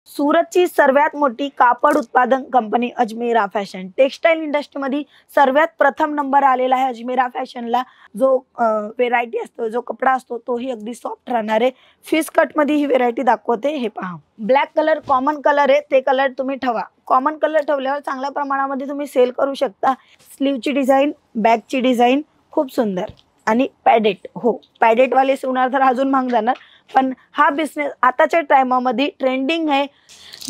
सुरतची सर्वात मोठी कापड उत्पादन कंपनी अजमेरा फॅशन टेक्सटाईल इंडस्ट्रीमध्ये सर्वात प्रथम नंबर आलेला आहे अजमेरा फॅशनला। जो व्हेरायटी असतो, जो कपडा असतो तोही अगदी सॉफ्ट राहणार आहे। फिश कटमध्ये ही व्हेरायटी दाखवते, हे पहा। ब्लॅक कलर कॉमन कलर आहे, ते कलर तुम्ही ठेवा। कॉमन कलर ठेवल्यावर चांगल्या प्रमाणामध्ये तुम्ही सेल करू शकता। स्लीवची डिझाइन, बॅकची डिझाइन खूप सुंदर आणि पॅडेट, हो पॅडेट वाले शिवणार तर अजून महाग जाणार, पण हा बिझनेस आताच्या टाइमामध्ये ट्रेंडिंग आहे।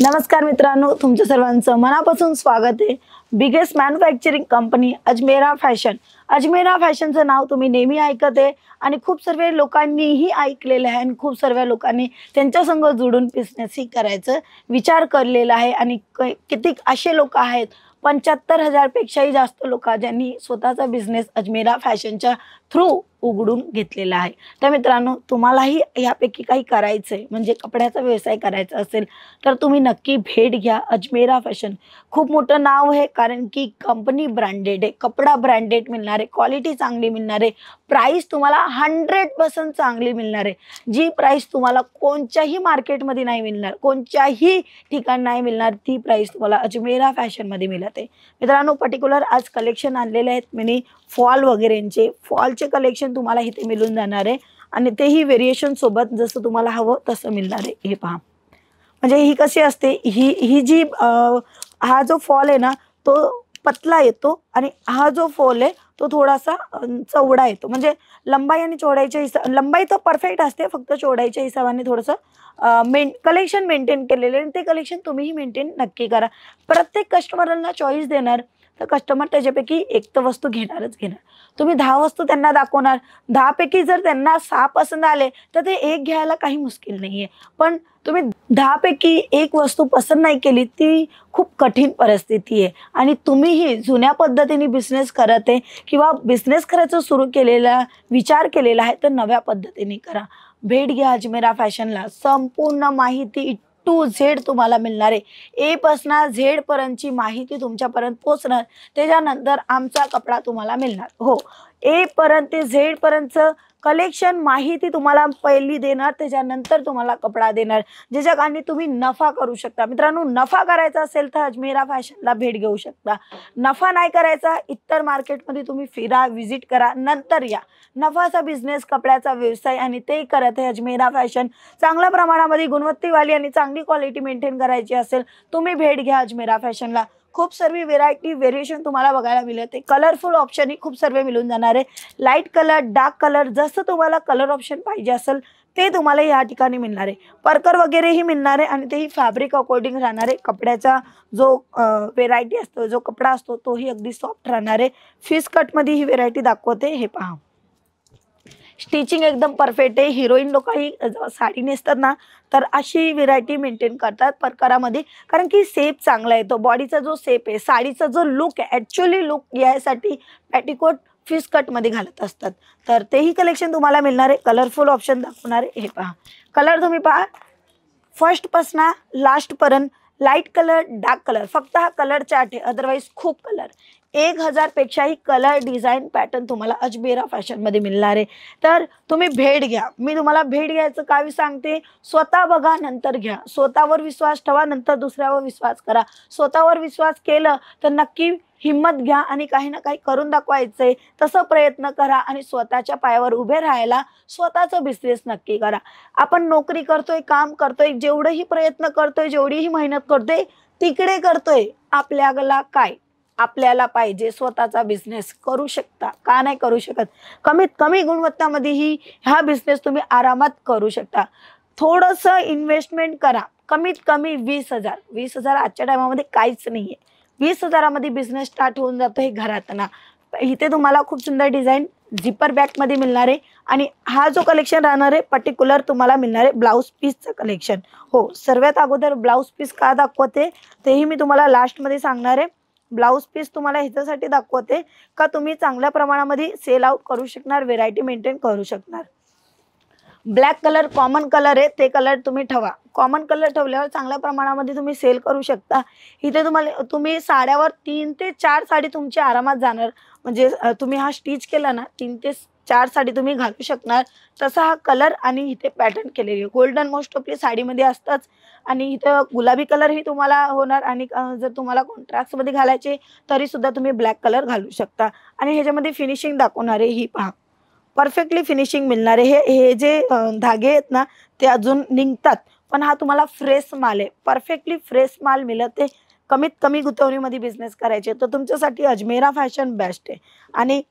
नमस्कार मित्रांनो, तुमच्या सर्वांचं मनापासून स्वागत आहे। Biggest manufacturing company Ajmera fashion. Ajmera फॅशनचं नाव तुम्ही नेहमी ऐकत आहे आणि खूप सर्व लोकांनीही ऐकलेलं आहे आणि खूप सर्व लोकांनी त्यांच्या संग जोडून बिझनेस ही करायचं विचार केलेला आहे। आणि किती असे लोक आहेत, 75,000 पेक्षाही जास्त लोक ज्यांनी स्वतःचा बिझनेस अजमेरा फॅशनच्या थ्रू उघडून घेतलेला आहे। तर मित्रांनो, तुम्हालाही यापैकी काही करायचंय म्हणजे कपड्याचा व्यवसाय करायचा असेल तर तुम्ही नक्की भेट घ्या। अजमेरा फॅशन खूप मोठं नाव आहे, कारण की कंपनी ब्रँडेड आहे, कपडा ब्रँडेड मिळणार आहे, क्वालिटी चांगली मिळणार आहे, प्राइस तुम्हाला 100% चांगली मिळणार आहे। जी प्राइस तुम्हाला कोणत्याही मार्केटमध्ये नाही मिळणार, कोणत्याही ठिकाणी नाही मिळणार, ती प्राइस तुम्हाला अजमेरा फॅशनमध्ये मिळत आहे। मित्रांनो, पर्टिक्युलर आज कलेक्शन आणलेले आहेत मिनी फॉल वगैरेंचे। फॉलचे कलेक्शन तुम्हाला इथे मिळून जाणार आहे आणि तेही व्हेरिएशन सोबत जसं तुम्हाला हवं तसं मिळणार आहे। हे पहा, म्हणजे ही कशी असते, ही जी हा जो फॉल आहे ना तो पतला येतो आणि हा जो फॉल आहे तो थोडासा चौडा येतो। म्हणजे लंबाई आणि चौडाईच्या लंबाई तर परफेक्ट असते, फक्त चौडाईच्या हिशोबाने थोडंसं कलेक्शन मेंटेन केलेलं आहे। ते कलेक्शन तुम्हीही मेंटेन नक्की करा। प्रत्येक कस्टमरला चॉईस देणार तर कस्टमर त्याच्यापैकी एक तर वस्तू घेणारच घेणार। तुम्ही 10 वस्तू त्यांना दाखवणार, 10 पैकी जर त्यांना 6 पसंत आले तर ते एक घ्यायला काही मुश्किल नाहीये, पण तुम्ही 10 पैकी एक वस्तू पसंत नाही केली ती खूप कठीण परिस्थिती आहे। आणि तुम्हीही जुन्या पद्धतीने बिझनेस करत आहे किंवा बिझनेस करायचं सुरू केलेला विचार केलेला आहे तर नव्या पद्धतीने करा। भेट घ्या अजमेरा फॅशनला। संपूर्ण माहिती टू झेड तुम्हाला मिळणार आहे। ए पासून झेड पर्यंतची माहिती तुमच्यापर्यंत पोहोचणार, त्याच्यानंतर आमचा कपडा तुम्हाला मिळणार। हो, ए पर्यंत ते झेड पर्यंतचं कलेक्शन माहिती तुम्हाला पहिली देणार, त्याच्यानंतर तुम्हाला कपडा देणार, ज्याच्याकडे तुम्ही नफा करू शकता। मित्रांनो, नफा करायचा असेल तर अजमेरा फॅशनला भेट घेऊ शकता। नफा नाही करायचा, इतर मार्केटमध्ये तुम्ही फिरा, व्हिजिट करा, नंतर या। नफाचा बिझनेस, कपड्याचा व्यवसाय आणि ते करत आहे अजमेरा फॅशन। चांगल्या प्रमाणामध्ये गुणवत्तेवाली आणि चांगली क्वालिटी मेंटेन करायची असेल तुम्ही भेट घ्या अजमेरा फॅशनला। खूप सर्व व्हेरायटी व्हेरिएशन तुम्हाला बघायला मिळते। कलरफुल ऑप्शनही खूप सर्व मिळून जाणार आहे। लाईट कलर, डार्क कलर, जसं तुम्हाला कलर ऑप्शन पाहिजे असेल ते तुम्हाला या ठिकाणी मिळणार आहे। परकर वगैरेही मिळणार आहे आणि तेही फॅब्रिक अकॉर्डिंग राहणार आहे। कपड्याचा जो व्हेरायटी असतो, जो कपडा असतो तोही अगदी सॉफ्ट राहणार आहे। फिश कटमध्ये ही व्हेरायटी दाखवते, हे पहा। स्टिचिंग एकदम परफेक्ट आहे। हिरोईन लोकही साडी नेसतात ना तर अशी व्हेरायटी मेंटेन करतात परकरामध्ये, कारण की शेप चांगला येतो। बॉडीचा जो शेप आहे, साडीचा जो लुक आहे, ॲक्च्युअली लुक यासाठी पॅटिकोट फिश कटमध्ये घालत असतात, तर तेही कलेक्शन तुम्हाला मिळणार आहे। कलरफुल ऑप्शन दाखवणार आहे, हे पहा। कलर तुम्ही पहा, फर्स्ट पासून लास्ट पर्यंत लाईट कलर, डार्क कलर, फक्त हा कलर चार्ट आहे, अदरवाइज खूप कलर। 1000 पेक्षाही कलर, डिझाइन, पॅटर्न तुम्हाला अजमेरा फॅशनमध्ये मिळणार आहे। तर तुम्ही भेट घ्या। मी तुम्हाला भेट घ्यायचं काय सांगते, स्वतः बघा नंतर घ्या। स्वतःवर विश्वास ठेवा, नंतर दुसऱ्यावर विश्वास करा। स्वतःवर विश्वास केलं तर नक्की हिम्मत घ्या आणि काही ना काही करून दाखवायचंय तसं प्रयत्न करा आणि स्वतःच्या पायावर उभे राहायला स्वतःचं बिझनेस नक्की करा। आपण नोकरी करतोय, काम करतोय, जेवढेही प्रयत्न करतोय, जेवढीही मेहनत करतोय तिकडे करतोय, आपल्याला काय, आपल्याला पाहिजे स्वतःचा बिझनेस करू शकता, का नाही करू शकत? कमीत कमी गुणवत्तामध्येही हा बिझनेस तुम्ही आरामात करू शकता। थोडंसं इन्व्हेस्टमेंट करा, कमीत कमी 20,000। 20,000 आजच्या टायमामध्ये काहीच नाहीये। 20,000 मध्ये बिझनेस स्टार्ट होऊन जातो हे घरात ना। इथे तुम्हाला खूप सुंदर डिझाइन झिपर बॅगमध्ये मिळणार आहे आणि हा जो कलेक्शन राहणार आहे पर्टिक्युलर तुम्हाला मिळणार आहे ब्लाउज पीसचं कलेक्शन। हो, सर्वात अगोदर ब्लाउज पीस का दाखवते तेही मी तुम्हाला लास्टमध्ये सांगणार आहे। ब्लाउज पीस तुम्हाला ह्याच्यासाठी दाखवते का तुम्ही चांगल्या प्रमाणामध्ये सेल आउट करू शकणार, व्हेरायटी मेंटेन करू शकणार। ब्लॅक कलर कॉमन कलर आहे, ते कलर तुम्ही ठेवा। कॉमन कलर ठेवल्यावर चांगल्या प्रमाणामध्ये तुम्ही सेल करू शकता। इथे तुम्ही साड्यावर 3 ते 4 साडी तुमची आरामात जाणार। म्हणजे तुम्ही हा स्टिच केला ना 3 ते 4 साडी तुम्ही घालू शकणार तसा हा कलर आणि इथे पॅटर्न केलेली आहे. गोल्डन मोस्ट ऑफली साडीमध्ये असतंच आणि इथं गुलाबी कलरही तुम्हाला होणार आणि जर तुम्हाला कॉन्ट्रास्टमध्ये घालायचे तरी सुद्धा तुम्ही ब्लॅक कलर घालू शकता. आणि ह्याच्यामध्ये फिनिशिंग दाखवणार आहे ही पहा. परफेक्टली फिनिशिंग मिळणार आहे. हे जे धागे आहेत ना ते अजून निघतात, पण हा तुम्हाला फ्रेश माल आहे. परफेक्टली फ्रेश माल मिळते. कमीत कमी गुंतवणुकीमध्ये बिझनेस करायचे तर तुमच्यासाठी अजमेरा फॅशन बेस्ट आहे. आणि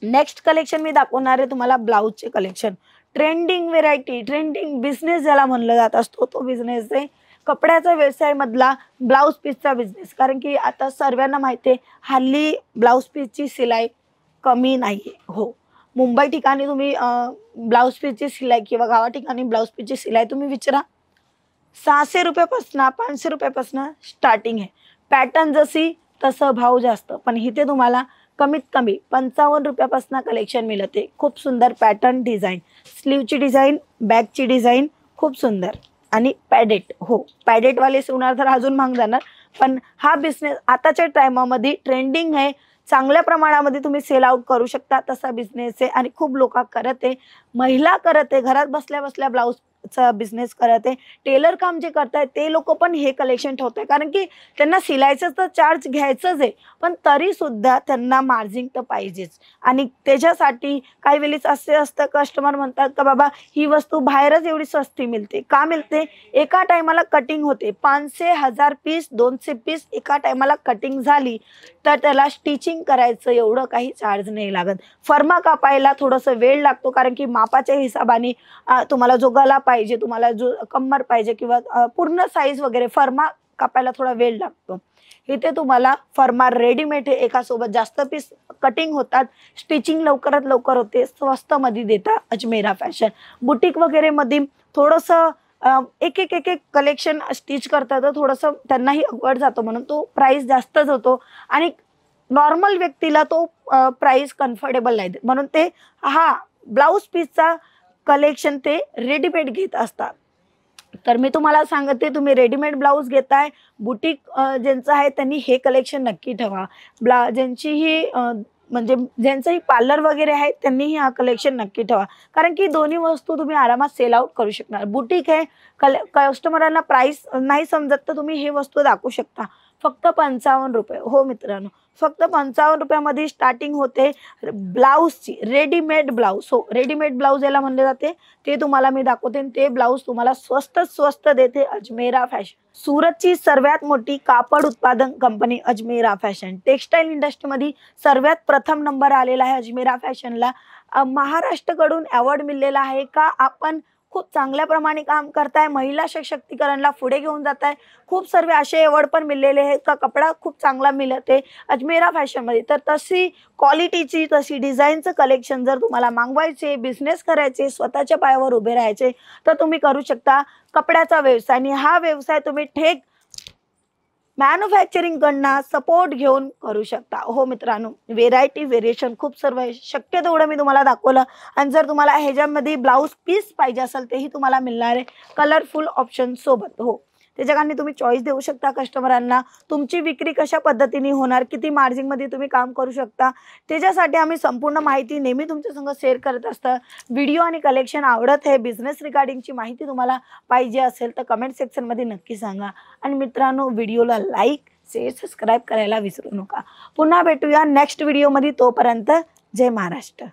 नेक्स्ट कलेक्शन मी दाखवणार आहे तुम्हाला ब्लाऊजचे collection. Trending variety, trending business ज्याला म्हणलं जात असतो तो बिझनेस आहे कपड्याचा व्यवसाय मधला ब्लाऊज पीसचा बिझनेस. कारण की आता सर्वांना माहिती आहे हल्ली ब्लाऊज पीसची शिलाई कमी नाहीये. हो, मुंबई ठिकाणी तुम्ही ब्लाऊज पीसची शिलाई किंवा गावा ठिकाणी ब्लाऊज पीसची शिलाई तुम्ही विचारा 600 रुपयापासून 500 रुपयापासून स्टार्टिंग आहे. पॅटर्न जशी तसं भाव जास्त, पण इथे तुम्हाला कमीत कमी 55 रुपयापासून कलेक्शन मिळते. खूप सुंदर पॅटर्न डिझाईन, स्लीवची डिझाईन, बॅगची डिझाईन खूप सुंदर आणि पॅडेट. हो, पॅडेटवाले शिवणार तर अजून महाग जाणार, पण हा बिझनेस आताच्या टायमामध्ये ट्रेंडिंग आहे. चांगल्या प्रमाणामध्ये तुम्ही सेल आउट करू शकता तसा बिझनेस आहे आणि खूप लोक करत आहे. महिला करत आहे, घरात बसल्या बसल्या ब्लाऊजचा बिझनेस करत आहे. टेलर काम जे करतायत ते लोक पण हे कलेक्शन ठेवताय, कारण की त्यांना शिलाईचं तर चार्ज घ्यायचंच आहे, पण तरी सुद्धा त्यांना मार्जिन तर पाहिजेच. आणि त्याच्यासाठी काही वेळेस असे असतं कस्टमर म्हणतात का बाबा ही वस्तू बाहेरच एवढी स्वस्ती मिळते. का मिळते? एका टायमाला कटिंग होते. 500 1000 पीस 200 पीस एका टायमाला कटिंग झाली तर त्याला स्टिचिंग करायचं एवढं काही चार्ज नाही लागत. फर्मा कापायला थोडंसं वेळ लागतो, कारण की मापाच्या हिशोबाने तुम्हाला जो गला पाहिजे, तुम्हाला जो कंबर पाहिजे किंवा पूर्ण साईज वगैरे फर्मा कापायला थोडा वेळ लागतो. इथे तुम्हाला फर्मा रेडीमेड आहे, एकासोबत जास्त पीस कटिंग होतात, स्टिचिंग लवकरात लवकर होते, स्वस्तमध्ये देता अजमेरा फॅशन. बुटीक वगैरे मध्ये थोडंसं एक एक एक एक कलेक्शन स्टिच करतात तर थोडंसं त्यांनाही अवघड जातो, म्हणून तो प्राइस जास्तच होतो आणि नॉर्मल व्यक्तीला तो प्राइस कम्फर्टेबल नाही. म्हणून ते हा ब्लाऊज पीसचा कलेक्शन ते रेडीमेड घेत असतात. तर मी तुम्हाला सांगते तुम्ही रेडीमेड ब्लाऊज घेताय, बुटीक ज्यांचं आहे त्यांनी हे कलेक्शन नक्की ठेवा. ज्यांची ही म्हणजे ज्यांचंही पार्लर वगैरे आहे त्यांनीही हा कलेक्शन नक्की ठेवा, कारण की दोन्ही वस्तू तुम्ही आरामात सेल आउट करू शकणार. बुटीक आहे, कस्टमरांना प्राइस नाही समजत तर तुम्ही हे वस्तू दाखवू शकता. फक्त 55 रुपये. हो मित्रांनो, फक्त 55 रुपयामध्ये स्टार्टिंग होते ब्लाऊजची. Readymade blouse. हो, रेडीमेड ब्लाऊज याला म्हणले जाते. ते तुम्हाला मी दाखवते आणि ते ब्लाऊज तुम्हाला स्वस्त देते अजमेरा फॅशन. सुरतची सर्वात मोठी कापड उत्पादन कंपनी अजमेरा फॅशन. टेक्सटाईल इंडस्ट्रीमध्ये सर्वात प्रथम नंबर आलेला आहे अजमेरा फॅशनला. महाराष्ट्राकडून अवॉर्ड मिळालेला आहे का आपण खूप चांगल्या प्रमाणे काम करताय, महिला सशक्तीकरणला पुढे घेऊन जाताय. खूप सर्व असे अवॉर्ड पण मिळालेले आहेत का कपडा खूप चांगला मिळते अजमेरा फॅशनमध्ये. तर तशी क्वालिटीची तशी डिझाईनचं कलेक्शन जर तुम्हाला मागवायचे, बिझनेस करायचे, स्वतःच्या पायावर उभे राहायचे तर तुम्ही करू शकता कपड्याचा व्यवसाय. आणि हा व्यवसाय तुम्ही थेट मॅन्युफॅक्चरिंग कडनं सपोर्ट घेऊन करू शकता. हो मित्रांनो, व्हेरायटी व्हेरिएशन खूप सर्व आहे. शक्य तेवढं मी तुम्हाला दाखवलं. आणि जर तुम्हाला ह्याच्यामध्ये ब्लाऊज पीस पाहिजे असेल तेही तुम्हाला मिळणार आहे कलरफुल ऑप्शन सोबत. हो, त्याच्याकडे तुम्ही चॉईस देऊ शकता कस्टमरांना. तुमची विक्री कशा पद्धतीने होणार, किती मार्जिनमध्ये तुम्ही काम करू शकता, त्याच्यासाठी आम्ही संपूर्ण माहिती नेहमी तुमच्या संग शेअर करत असतं. व्हिडिओ आणि कलेक्शन आवडत आहे, बिझनेस रिगार्डिंगची माहिती तुम्हाला पाहिजे असेल तर कमेंट सेक्शनमध्ये नक्की सांगा. आणि मित्रांनो, व्हिडिओला लाईक, शेअर, सबस्क्राईब करायला विसरू नका. पुन्हा भेटूया नेक्स्ट व्हिडिओमध्ये. तोपर्यंत जय महाराष्ट्र.